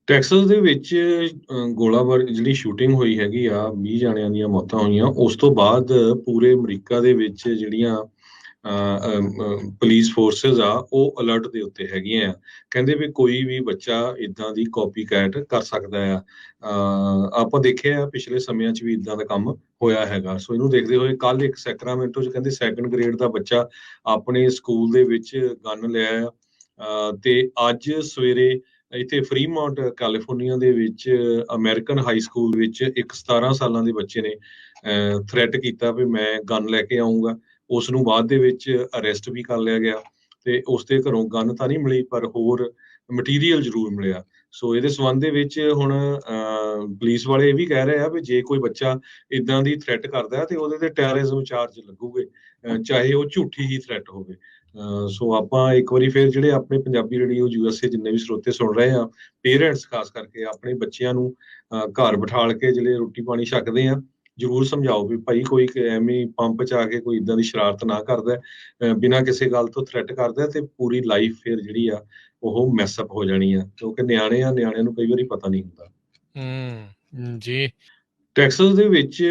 Texas ਦੇ ਵਿੱਚ ਗੋਲਾਬਾਰੀ ਜਿਹੜੀ ਸ਼ੂਟਿੰਗ ਹੋਈ ਹੈਗੀ ਆ 20 ਜਣਿਆਂ ਦੀਆਂ ਮੌਤਾਂ ਹੋਈਆਂ ਉਸ ਤੋਂ ਬਾਅਦ ਪੂਰੇ ਅਮਰੀਕਾ ਦੇ ਵਿੱਚ ਜਿਹੜੀਆਂ ਪੁਲਿਸ ਫੋਰਸਿਸ ਆ ਉਹ ਅਲਰਟ ਦੇ ਉੱਤੇ ਹੈਗੀਆਂ ਆ। ਕਹਿੰਦੇ ਵੀ ਕੋਈ ਵੀ ਬੱਚਾ ਇਦਾਂ ਦੀ ਕਾਪੀ ਕੈਟ ਕਰ ਸਕਦਾ ਆ। ਆਪਾਂ ਦੇਖਿਆ ਪਿਛਲੇ ਸਮਿਆਂ 'ਚ ਵੀ ਇਦਾਂ ਦਾ ਕੰਮ ਹੋਇਆ ਹੈਗਾ। ਸੋ ਇਹਨੂੰ ਦੇਖਦੇ ਹੋਏ ਕੱਲ ਇੱਕ ਸੈਕਰਾਮੈਂਟੋ 'ਚ ਕਹਿੰਦੇ ਸੈਕੰਡ ਗ੍ਰੇਡ ਦਾ ਬੱਚਾ ਆਪਣੇ ਸਕੂਲ ਦੇ ਵਿੱਚ ਗਨ ਲਿਆ ਆ। ਤੇ ਅੱਜ ਸਵੇਰੇ ਇੱਥੇ ਫਰੀਮਾਉਂਟ ਕੈਲੀਫੋਰਨੀਆ ਦੇ ਵਿੱਚ ਅਮਰੀਕਨ ਹਾਈ ਸਕੂਲ ਵਿੱਚ ਇੱਕ 17 ਸਾਲਾਂ ਦੇ ਬੱਚੇ ਨੇ ਥ੍ਰੈਟ ਕੀਤਾ ਵੀ ਮੈਂ ਗਨ ਲੈ ਕੇ ਆਉਂਗਾ। ਉਸ ਨੂੰ ਬਾਅਦ ਦੇ ਵਿੱਚ ਅਰੈਸਟ ਵੀ ਕਰ ਲਿਆ ਗਿਆ ਤੇ ਉਸ ਦੇ ਘਰੋਂ ਗਨ ਤਾਂ ਨਹੀਂ ਮਿਲੀ ਪਰ ਹੋਰ ਮਟੀਰੀਅਲ ਜ਼ਰੂਰ ਮਿਲਿਆ। ਸੋ ਇਹਦੇ ਸੰਬੰਧ ਦੇ ਵਿੱਚ ਹੁਣ ਪੁਲਿਸ ਵਾਲੇ ਇਹ ਵੀ ਕਹਿ ਰਹੇ ਆ ਵੀ ਜੇ ਕੋਈ ਬੱਚਾ ਇਦਾਂ ਦੀ ਥ੍ਰੈਟ ਕਰਦਾ ਤੇ ਉਹਦੇ ਤੇ ਟੈਰਰਿਜ਼ਮ ਚਾਰਜ ਲੱਗੂਗੇ, ਚਾਹੇ ਉਹ ਝੂਠੀ ਹੀ ਥ੍ਰੈਟ ਹੋਵੇ। ਸੋ ਆਪਾਂ ਇੱਕ ਵਾਰੀ ਫਿਰ ਜਿਹੜੇ ਆਪਣੇ ਪੰਜਾਬੀ ਰੇਡੀਓ ਯੂਐਸਏ ਜਿੰਨੇ ਵੀ ਸਰੋਤੇ ਸੁਣ ਰਹੇ ਆ, ਪੇਰੈਂਟਸ ਖਾਸ ਕਰਕੇ ਆਪਣੇ ਬੱਚਿਆਂ ਨੂੰ ਘਰ ਬਿਠਾਲ ਕੇ ਜਿਹੜੇ ਰੋਟੀ ਪਾਣੀ ਛਕਦੇ ਆ ਜ਼ਰੂਰ ਸਮਝਾਓ ਵੀ ਭਾਈ ਕੋਈ ਐਵੇਂ ਪੰਪ 'ਚ ਆ ਕੇ ਕੋਈ ਇਦਾਂ ਦੀ ਸ਼ਰਾਰਤ ਨਾ ਕਰਦਾ, ਬਿਨਾਂ ਕਿਸੇ ਗੱਲ ਤੋਂ ਥ੍ਰੈਟ ਕਰਦਾ ਤੇ ਪੂਰੀ ਲਾਈਫ ਫਿਰ ਜਿਹੜੀ ਆ ਉਹ ਮੈਸਅਪ ਹੋ ਜਾਣੀ ਆ ਕਿਉਂਕਿ ਨਿਆਣਿਆਂ ਨੂੰ ਕਈ ਵਾਰੀ ਪਤਾ ਨਹੀਂ ਹੁੰਦਾ। ਜੀ ਟੈਕਸਸ ਦੇ ਵਿੱਚ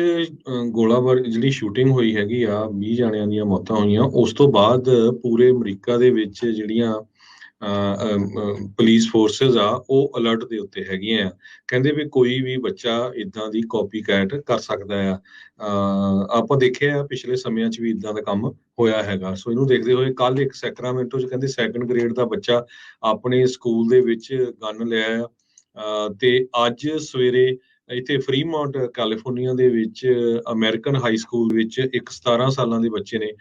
ਗੋਲਾਬਾਰੀ ਜਿਹੜੀ ਸ਼ੂਟਿੰਗ ਹੋਈ ਹੈਗੀ ਆ 20 ਜਣਿਆਂ ਦੀਆਂ ਮੌਤਾਂ ਹੋਈਆਂ ਉਸ ਤੋਂ ਬਾਅਦ ਪੂਰੇ ਅਮਰੀਕਾ ਦੇ ਵਿੱਚ ਜਿਹੜੀਆਂ ਪੁਲਿਸ ਫੋਰਸਿਸ ਆ ਉਹ ਅਲਰਟ ਦੇ ਉੱਤੇ ਹੈਗੀਆਂ ਆ। ਕਹਿੰਦੇ ਵੀ ਕੋਈ ਵੀ ਬੱਚਾ ਇਦਾਂ ਦੀ ਕਾਪੀ ਕੈਟ ਕਰ ਸਕਦਾ ਆ। ਆਪਾਂ ਦੇਖਿਆ ਪਿਛਲੇ ਸਮਿਆਂ 'ਚ ਵੀ ਇਦਾਂ ਦਾ ਕੰਮ ਹੋਇਆ ਹੈਗਾ। ਸੋ ਇਹਨੂੰ ਦੇਖਦੇ ਹੋਏ ਕੱਲ ਇੱਕ ਸੈਕਰਾਮੈਂਟੋ 'ਚ ਕਹਿੰਦੇ ਸੈਕੰਡ ਗ੍ਰੇਡ ਦਾ ਬੱਚਾ ਆਪਣੇ ਸਕੂਲ ਦੇ ਵਿੱਚ ਗਨ ਲਿਆ ਆ। ਤੇ ਅੱਜ ਸਵੇਰੇ ਇੱਥੇ ਫਰੀਮਾਉਂਟ ਕੈਲੀਫੋਰਨੀਆ ਦੇ ਵਿੱਚ ਅਮਰੀਕਨ ਹਾਈ ਸਕੂਲ ਵਿੱਚ ਇੱਕ 17 ਸਾਲਾਂ ਦੇ ਬੱਚੇ ਨੇ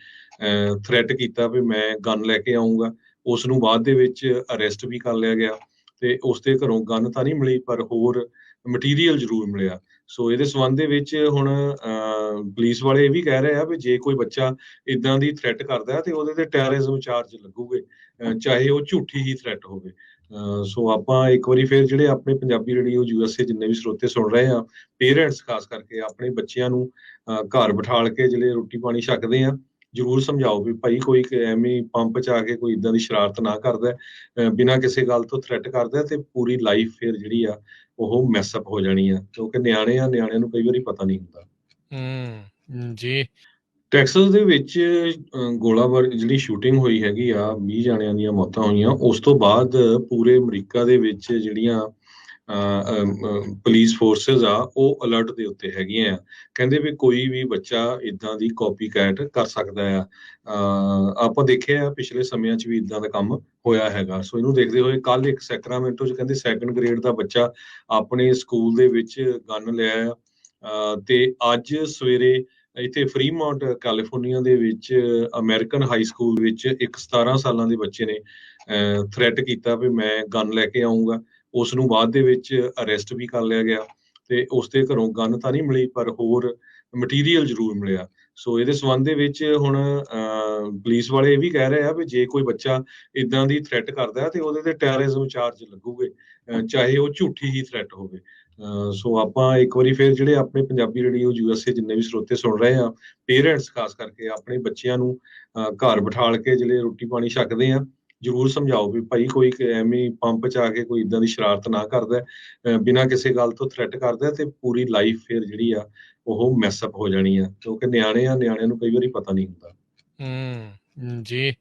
ਥ੍ਰੈਟ ਕੀਤਾ ਵੀ ਮੈਂ ਗਨ ਲੈ ਕੇ ਆਉਂਗਾ। ਉਸ ਨੂੰ ਬਾਅਦ ਦੇ ਵਿੱਚ ਅਰੈਸਟ ਵੀ ਕਰ ਲਿਆ ਗਿਆ ਤੇ ਉਸ ਦੇ ਘਰੋਂ ਗਨ ਤਾਂ ਨਹੀਂ ਮਿਲੀ ਪਰ ਹੋਰ ਮਟੀਰੀਅਲ ਜ਼ਰੂਰ ਮਿਲਿਆ। ਸੋ ਇਹਦੇ ਸੰਬੰਧ ਦੇ ਵਿੱਚ ਹੁਣ ਪੁਲਿਸ ਵਾਲੇ ਇਹ ਵੀ ਕਹਿ ਰਹੇ ਆ ਵੀ ਜੇ ਕੋਈ ਬੱਚਾ ਇਦਾਂ ਦੀ ਥ੍ਰੈਟ ਕਰਦਾ ਤੇ ਉਹਦੇ ਤੇ ਟੈਰਰਿਜ਼ਮ ਚਾਰਜ ਲੱਗੂਗੇ, ਚਾਹੇ ਉਹ ਝੂਠੀ ਹੀ ਥ੍ਰੈਟ ਹੋਵੇ। ਸੋ ਆਪਾਂ ਇੱਕ ਵਾਰੀ ਫਿਰ ਜਿਹੜੇ ਆਪਣੇ ਪੰਜਾਬੀ ਰੇਡੀਓ ਯੂਐਸਏ ਜਿੰਨੇ ਵੀ ਸਰੋਤੇ ਸੁਣ ਰਹੇ ਆ, ਪੇਰੈਂਟਸ ਖਾਸ ਕਰਕੇ ਆਪਣੇ ਬੱਚਿਆਂ ਨੂੰ ਘਰ ਬਿਠਾਲ ਕੇ ਜਿਹੜੇ ਰੋਟੀ ਪਾਣੀ ਛਕਦੇ ਆ ਜ਼ਰੂਰ ਸਮਝਾਓ ਵੀ ਭਾਈ ਕੋਈ ਐਵੇਂ ਪੰਪ 'ਚ ਆ ਕੇ ਕੋਈ ਇਦਾਂ ਦੀ ਸ਼ਰਾਰਤ ਨਾ ਕਰਦਾ, ਬਿਨਾਂ ਕਿਸੇ ਗੱਲ ਤੋਂ ਥ੍ਰੈਟ ਕਰਦਾ ਤੇ ਪੂਰੀ ਲਾਈਫ ਫਿਰ ਜਿਹੜੀ ਆ ਉਹ ਮੈਸਅਪ ਹੋ ਜਾਣੀ ਆ ਕਿਉਂਕਿ ਨਿਆਣਿਆਂ ਨੂੰ ਕਈ ਵਾਰੀ ਪਤਾ ਨਹੀਂ ਹੁੰਦਾ। ਜੀ ਟੈਕਸਸ ਦੇ ਵਿੱਚ ਗੋਲਾਬਾਰੀ ਜਿਹੜੀ ਸ਼ੂਟਿੰਗ ਹੋਈ ਹੈਗੀ ਆ 20 ਜਣਿਆਂ ਦੀਆਂ ਮੌਤਾਂ ਹੋਈਆਂ ਉਸ ਤੋਂ ਬਾਅਦ ਪੂਰੇ ਅਮਰੀਕਾ ਦੇ ਵਿੱਚ ਜਿਹੜੀਆਂ ਪੁਲਿਸ ਫੋਰਸਿਸ ਆ ਉਹ ਅਲਰਟ ਦੇ ਉੱਤੇ ਹੈਗੀਆਂ ਆ। ਕਹਿੰਦੇ ਵੀ ਕੋਈ ਵੀ ਬੱਚਾ ਇਦਾਂ ਦੀ ਕਾਪੀ ਕੈਟ ਕਰ ਸਕਦਾ ਆ। ਆਪਾਂ ਦੇਖਿਆ ਪਿਛਲੇ ਸਮਿਆਂ 'ਚ ਵੀ ਇਦਾਂ ਦਾ ਕੰਮ ਹੋਇਆ ਹੈਗਾ। ਸੋ ਇਹਨੂੰ ਦੇਖਦੇ ਹੋਏ ਕੱਲ ਇੱਕ ਸੈਕਰਾਮੈਂਟੋ 'ਚ ਕਹਿੰਦੇ ਸੈਕੰਡ ਗ੍ਰੇਡ ਦਾ ਬੱਚਾ ਆਪਣੇ ਸਕੂਲ ਦੇ ਵਿੱਚ ਗਨ ਲਿਆ ਆ। ਤੇ ਅੱਜ ਸਵੇਰੇ ਇੱਥੇ ਫਰੀਮਾਉਂਟ ਕੈਲੀਫੋਰਨੀਆ ਦੇ ਵਿੱਚ ਅਮਰੀਕਨ ਹਾਈ ਸਕੂਲ ਵਿੱਚ ਇੱਕ 17 ਸਾਲਾਂ ਦੇ ਬੱਚੇ ਨੇ ਥ੍ਰੈਟ ਕੀਤਾ ਵੀ ਮੈਂ ਗਨ ਲੈ ਕੇ ਆਉਂਗਾ। ਉਸ ਨੂੰ ਬਾਅਦ ਦੇ ਵਿੱਚ ਅਰੈਸਟ ਵੀ ਕਰ ਲਿਆ ਗਿਆ ਤੇ ਉਸ ਦੇ ਘਰੋਂ ਗਨ ਤਾਂ ਨਹੀਂ ਮਿਲੀ ਪਰ ਹੋਰ ਮਟੀਰੀਅਲ ਜ਼ਰੂਰ ਮਿਲਿਆ। ਸੋ ਇਹਦੇ ਸੰਬੰਧ ਦੇ ਵਿੱਚ ਹੁਣ ਪੁਲਿਸ ਵਾਲੇ ਇਹ ਵੀ ਕਹਿ ਰਹੇ ਆ ਵੀ ਜੇ ਕੋਈ ਬੱਚਾ ਇਦਾਂ ਦੀ ਥ੍ਰੈਟ ਕਰਦਾ ਤੇ ਉਹਦੇ ਤੇ ਟੈਰਰਿਜ਼ਮ ਚਾਰਜ ਲੱਗੂਗੇ, ਚਾਹੇ ਉਹ ਝੂਠੀ ਹੀ ਥ੍ਰੈਟ ਹੋਵੇ। ਸੋ ਆਪਾਂ ਇੱਕ ਵਾਰੀ ਫਿਰ ਜਿਹੜੇ ਆਪਣੇ ਪੰਜਾਬੀ ਰੇਡੀਓ ਯੂਐਸਏ ਜਿੰਨੇ ਵੀ ਸਰੋਤੇ ਸੁਣ ਰਹੇ ਆ, ਪੇਰੈਂਟਸ ਖਾਸ ਕਰਕੇ ਆਪਣੇ ਬੱਚਿਆਂ ਨੂੰ ਘਰ ਬਿਠਾਲ ਕੇ ਜਿਹੜੇ ਰੋਟੀ ਪਾਣੀ ਛਕਦੇ ਆ ਜ਼ਰੂਰ ਸਮਝਾਓ ਵੀ ਭਾਈ ਕੋਈ ਐਵੇਂ ਪੰਪ 'ਚ ਆ ਕੇ ਕੋਈ ਇਦਾਂ ਦੀ ਸ਼ਰਾਰਤ ਨਾ ਕਰਦਾ, ਬਿਨਾਂ ਕਿਸੇ ਗੱਲ ਤੋਂ ਥ੍ਰੈਟ ਕਰਦਾ ਤੇ ਪੂਰੀ ਲਾਈਫ ਫਿਰ ਜਿਹੜੀ ਆ ਉਹ ਮੈਸਅਪ ਹੋ ਜਾਣੀ ਆ ਕਿਉਂਕਿ ਨਿਆਣਿਆਂ ਨੂੰ ਕਈ ਵਾਰੀ ਪਤਾ ਨਹੀਂ ਹੁੰਦਾ। ਜੀ